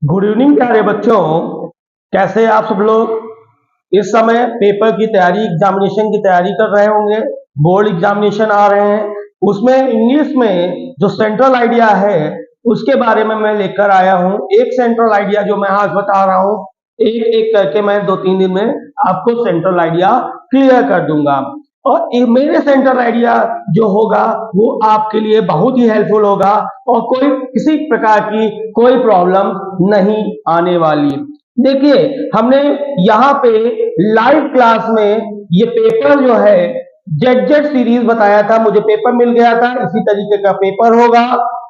Good evening प्यारे बच्चों। कैसे आप सब लोग इस समय पेपर की तैयारी, एग्जामिनेशन की तैयारी कर रहे होंगे। बोर्ड एग्जामिनेशन आ रहे हैं, उसमें इंग्लिश में जो सेंट्रल आइडिया है उसके बारे में मैं लेकर आया हूं। एक सेंट्रल आइडिया जो मैं आज बता रहा हूं, एक एक करके मैं 2-3 दिन में आपको सेंट्रल आइडिया क्लियर कर दूंगा। और मेरे सेंट्रल आइडिया जो होगा वो आपके लिए बहुत ही हेल्पफुल होगा और कोई किसी प्रकार की कोई प्रॉब्लम नहीं आने वाली। देखिए, हमने यहाँ पे लाइव क्लास में ये पेपर जो है जेड सीरीज बताया था, मुझे पेपर मिल गया था, इसी तरीके का पेपर होगा।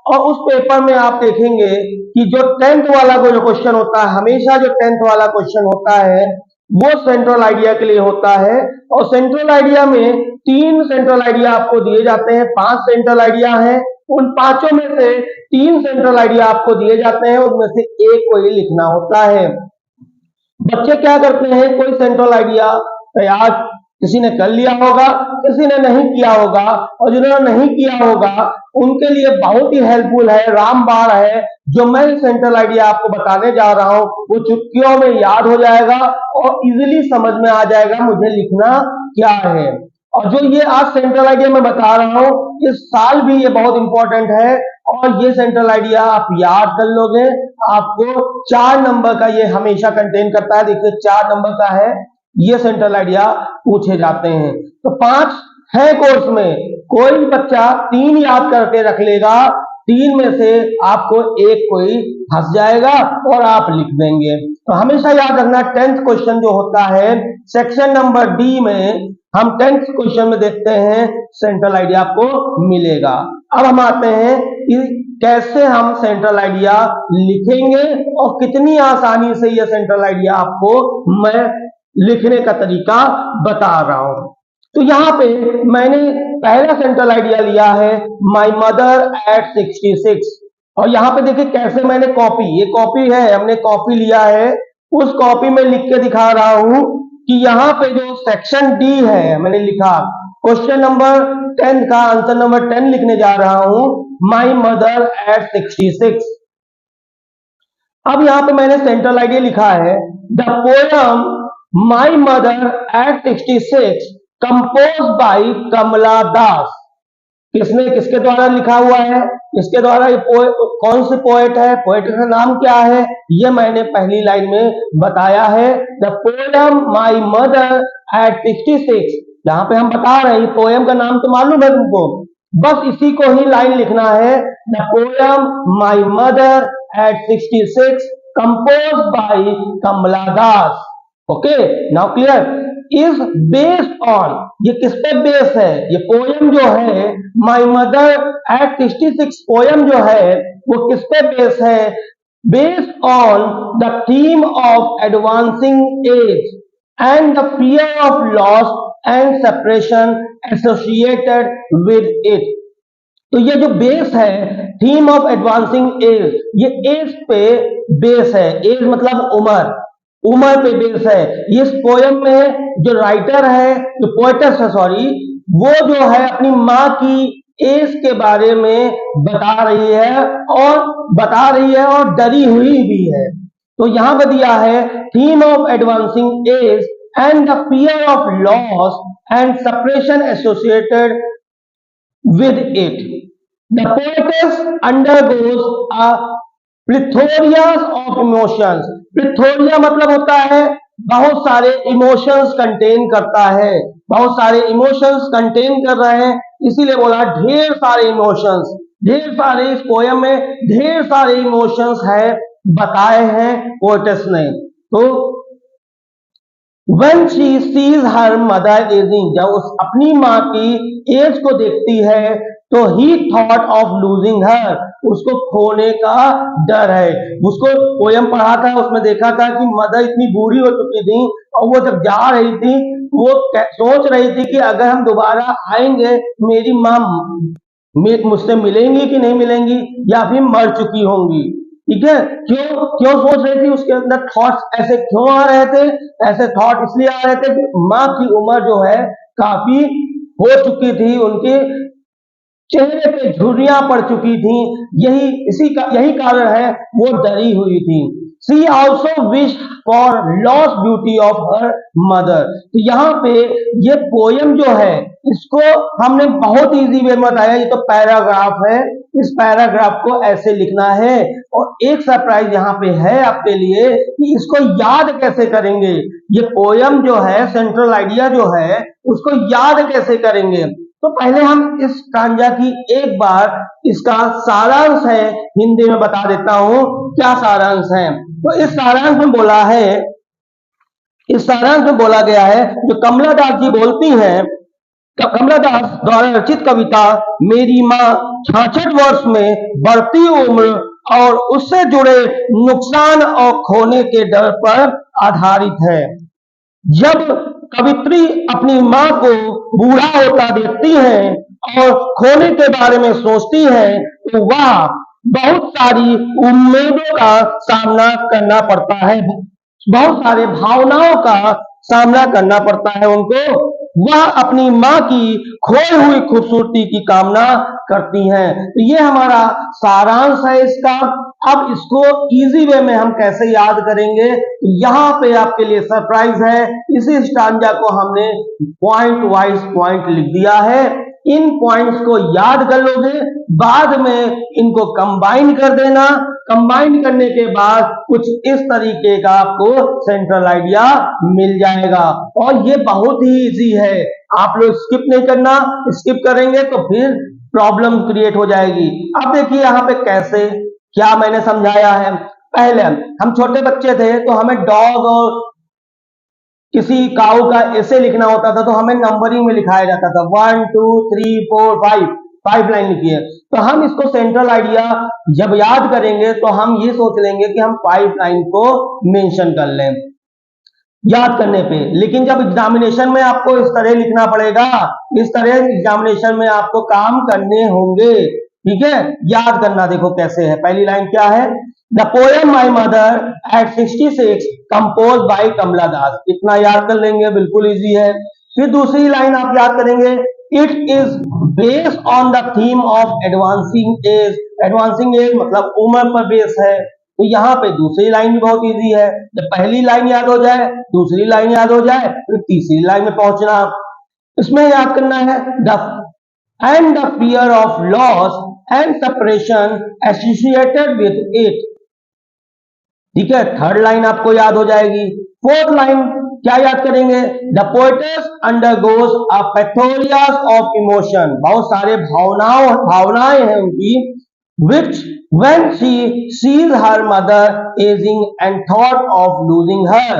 और उस पेपर में आप देखेंगे कि जो 10th वाला जो क्वेश्चन होता है, हमेशा जो 10th वाला क्वेश्चन होता है वो सेंट्रल आइडिया के लिए होता है। और सेंट्रल आइडिया में 3 सेंट्रल आइडिया आपको दिए जाते हैं, 5 सेंट्रल आइडिया हैं। उन पांचों में से 3 सेंट्रल आइडिया आपको दिए जाते हैं, उनमें से एक को ही लिखना होता है। बच्चे क्या करते हैं, कोई सेंट्रल आइडिया तैयार किसी ने कर लिया होगा, किसी ने नहीं किया होगा, और जिन्होंने नहीं किया होगा उनके लिए बहुत ही हेल्पफुल है, रामबाण है। जो मैं सेंट्रल आइडिया आपको बताने जा रहा हूं वो चुटकियों में याद हो जाएगा और इजीली समझ में आ जाएगा मुझे लिखना क्या है। और जो ये आज सेंट्रल आइडिया मैं बता रहा हूं, इस साल भी ये बहुत इंपॉर्टेंट है। और ये सेंट्रल आइडिया आप याद कर लोगे, आपको 4 नंबर का ये हमेशा कंटेन करता है। देखिए 4 नंबर का है, ये सेंट्रल आइडिया पूछे जाते हैं। तो 5 है कोर्स में, कोई भी बच्चा 3 याद करके रख लेगा, 3 में से आपको एक कोई फंस जाएगा और आप लिख देंगे। तो हमेशा याद रखना, 10th क्वेश्चन जो होता है सेक्शन नंबर डी में, हम 10th क्वेश्चन में देखते हैं सेंट्रल आइडिया आपको मिलेगा। अब हम आते हैं कि कैसे हम सेंट्रल आइडिया लिखेंगे और कितनी आसानी से यह सेंट्रल आइडिया आपको मैं लिखने का तरीका बता रहा हूं। तो यहां पे मैंने पहला सेंट्रल आइडिया लिया है, माई मदर एट 66। और यहां पे देखिए कैसे मैंने कॉपी, ये कॉपी है, हमने कॉपी लिया है, उस कॉपी में लिख के दिखा रहा हूं कि यहां पे जो सेक्शन डी है मैंने लिखा, क्वेश्चन नंबर 10 का आंसर नंबर 10 लिखने जा रहा हूं, माई मदर एट 66। अब यहां पे मैंने सेंट्रल आइडिया लिखा है, the poem my mother at 66 compose by Kamala Das. किसने, किसके द्वारा लिखा हुआ है, इसके द्वारा ये कौन से पोएट है, पोएट का नाम क्या है, ये मैंने पहली लाइन में बताया है, the poem my mother at 66। यहां पे हम बता रहे हैं पोएम का नाम तो मालूम है तुमको, बस इसी को ही लाइन लिखना है, the poem my mother at 66 compose by Kamala Das. Okay, now clear. Is based on, ये किस पे बेस है, ये पोयम जो है माई मदर एट 66 पोयम जो है वो किस पे बेस है, based on the theme of advancing as and the fear of loss and separation associated with it. तो ये जो बेस है, थीम ऑफ एडवांसिंग एज, ये एज पे बेस है, एज मतलब उम्र, उम्र पे बेस है। इस पोयम में जो राइटर है, जो पोएटस है सॉरी, वो जो है अपनी माँ की एज के बारे में बता रही है और डरी हुई भी है। तो यहां पर दिया है theme of advancing as and the fear of loss and separation associated with it. The poetess undergoes a plethora of emotions. प्लिथोरिया मतलब होता है बहुत सारे इमोशंस कंटेन करता है, बहुत सारे इमोशंस कंटेन कर रहे हैं, इसीलिए बोला ढेर सारे इमोशंस, ढेर सारे, इस पोयम में ढेर सारे इमोशंस है, बताए हैं पोएटेस ने। तो When she sees her mother aging, जब उस अपनी माँ की एज को देखती है तो he thought of losing her, उसको खोने का डर है। उसको पोयम पढ़ा था, उसमें देखा था कि मदर इतनी बूढ़ी हो चुकी थी और वो जब जा रही थी वो सोच रही थी कि अगर हम दोबारा आएंगे मेरी माँ मुझसे मिलेंगी कि नहीं मिलेंगी, या फिर मर चुकी होंगी। ठीक है, क्यों क्यों सोच रही थी, उसके अंदर थॉट्स ऐसे क्यों आ रहे थे, ऐसे थॉट इसलिए आ रहे थे कि माँ की उम्र जो है काफी हो चुकी थी, उनके चेहरे पे झुर्रियां पड़ चुकी थी, यही कारण है वो डरी हुई थी। She also wish for lost beauty of her mother. तो यहाँ पे ये पोयम जो है इसको हमने बहुत इजी वे में बताया। ये तो पैराग्राफ है, इस पैराग्राफ को ऐसे लिखना है। और एक सरप्राइज यहाँ पे है आपके लिए कि इसको याद कैसे करेंगे। ये पोयम जो है, सेंट्रल आइडिया जो है, उसको याद कैसे करेंगे। तो पहले हम इस स्टांजा की एक बार इसका सारांश है हिंदी में बता देता हूं। क्या सारांश है? तो इस सारांश में बोला है, इस सारांश में बोला गया है, जो कमला दास जी बोलती हैं, कमला दास द्वारा रचित कविता मेरी माँ 66 वर्ष में बढ़ती उम्र और उससे जुड़े नुकसान और खोने के डर पर आधारित है। जब कवित्री अपनी माँ को बूढ़ा होता देखती हैं और खोने के बारे में सोचती हैं, तो वह बहुत सारी उम्मीदों का सामना करना पड़ता है, बहुत सारे भावनाओं का सामना करना पड़ता है उनको। वह अपनी माँ की खोई हुई खूबसूरती की कामना करती हैं। तो ये हमारा सारांश है इसका। अब इसको इजी वे में हम कैसे याद करेंगे, यहाँ पे आपके लिए सरप्राइज है। इसी स्टांजा को हमने पॉइंट वाइज पॉइंट लिख दिया है। इन पॉइंट्स को याद कर लोगे, बाद में इनको कंबाइन कर देना। कंबाइन करने के बाद कुछ इस तरीके का आपको सेंट्रल आइडिया मिल जाएगा। और ये बहुत ही इजी है, आप लोग स्किप नहीं करना। स्किप करेंगे तो फिर प्रॉब्लम क्रिएट हो जाएगी। अब देखिए यहाँ पे कैसे क्या मैंने समझाया है। पहले हम छोटे बच्चे थे तो हमें डॉग और किसी काऊ का ऐसे लिखना होता था, तो हमें नंबरिंग में लिखाया जाता था 1 2 3 4 5, 5 लाइन लिखी है। तो हम इसको सेंट्रल आइडिया जब याद करेंगे तो हम ये सोच लेंगे कि हम 5 लाइन को मेंशन कर लें याद करने पे। लेकिन जब एग्जामिनेशन में आपको इस तरह लिखना पड़ेगा, इस तरह एग्जामिनेशन में आपको काम करने होंगे, ठीक है। याद करना देखो कैसे है। पहली लाइन क्या है? The poem my mother at 66 compose by Kamala Das. इतना याद कर लेंगे, बिल्कुल इजी है। फिर दूसरी लाइन आप याद करेंगे, it is based on the theme of advancing as. Advancing as मतलब उम्र पर बेस है। तो यहाँ पे दूसरी लाइन भी बहुत इजी है। जब पहली लाइन याद हो जाए, दूसरी लाइन याद हो जाए, फिर तीसरी लाइन में पहुंचना। इसमें याद करना है the end the fear of loss and separation associated with it, ठीक है। थर्ड लाइन आपको याद हो जाएगी। फोर्थ लाइन क्या याद करेंगे? The poetess undergoes a plethora of emotion. बहुत सारे भावनाएं हैं उनकी। which when she sees her mother aging and thought of losing her,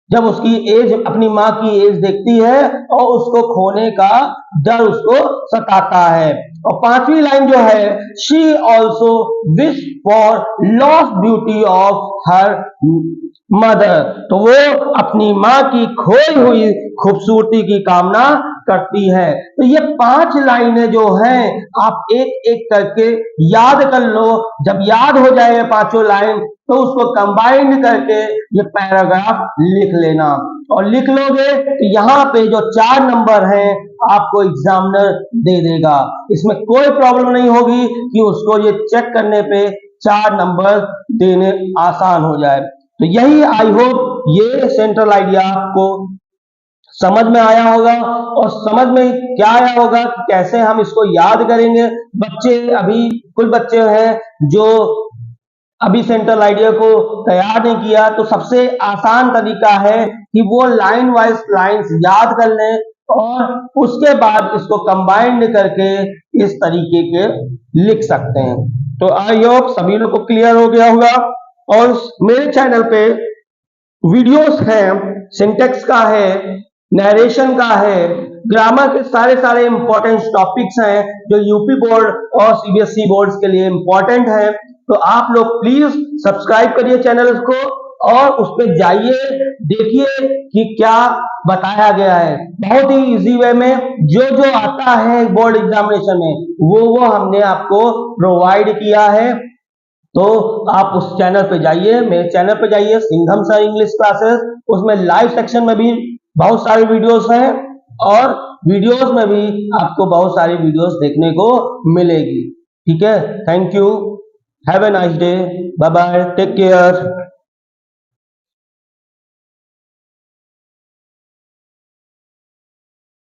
जब उसकी एज, अपनी माँ की एज देखती है और उसको खोने का डर उसको सताता है। और पांचवी लाइन जो है, she also wish for lost beauty of her mother, तो वो अपनी माँ की खोई हुई खूबसूरती की कामना करती है। तो ये 5 लाइनें जो हैं आप एक एक करके याद कर लो। जब याद हो जाए 5 लाइन तो उसको कंबाइंड करके ये पैराग्राफ लिख लेना। और लिख लोगे तो यहाँ पे जो 4 नंबर हैं आपको एग्जामिनर दे देगा। इसमें कोई प्रॉब्लम नहीं होगी कि उसको ये चेक करने पे 4 नंबर देने आसान हो जाए। तो यही आई होप ये सेंट्रल आइडिया को समझ में आया होगा। और समझ में क्या आया होगा कि कैसे हम इसको याद करेंगे। बच्चे अभी कुछ बच्चे हैं जो अभी सेंट्रल आइडिया को तैयार नहीं किया, तो सबसे आसान तरीका है कि वो लाइन वाइज लाइंस याद कर लें और उसके बाद इसको कंबाइंड करके इस तरीके के लिख सकते हैं। तो आई होप सभी लोग को क्लियर हो गया होगा। और मेरे चैनल पे वीडियोस हैं, सिंटेक्स का है, नरेशन का है, ग्रामर के सारे इंपॉर्टेंट टॉपिक्स हैं जो यूपी बोर्ड और सीबीएसई बोर्ड्स के लिए इंपॉर्टेंट है। तो आप लोग प्लीज सब्सक्राइब करिए चैनल को और उस पर जाइए, देखिए कि क्या बताया गया है। बहुत ही इजी वे में जो आता है बोर्ड एग्जामिनेशन में वो हमने आपको प्रोवाइड किया है। तो आप उस चैनल पे जाइए, मेरे चैनल पे जाइए, सिंघम सर इंग्लिश क्लासेस। उसमें लाइव सेक्शन में भी बहुत सारे वीडियोस हैं और वीडियोस में भी आपको बहुत सारी वीडियोस देखने को मिलेगी। ठीक है, thank you, have a nice day, bye bye, take care.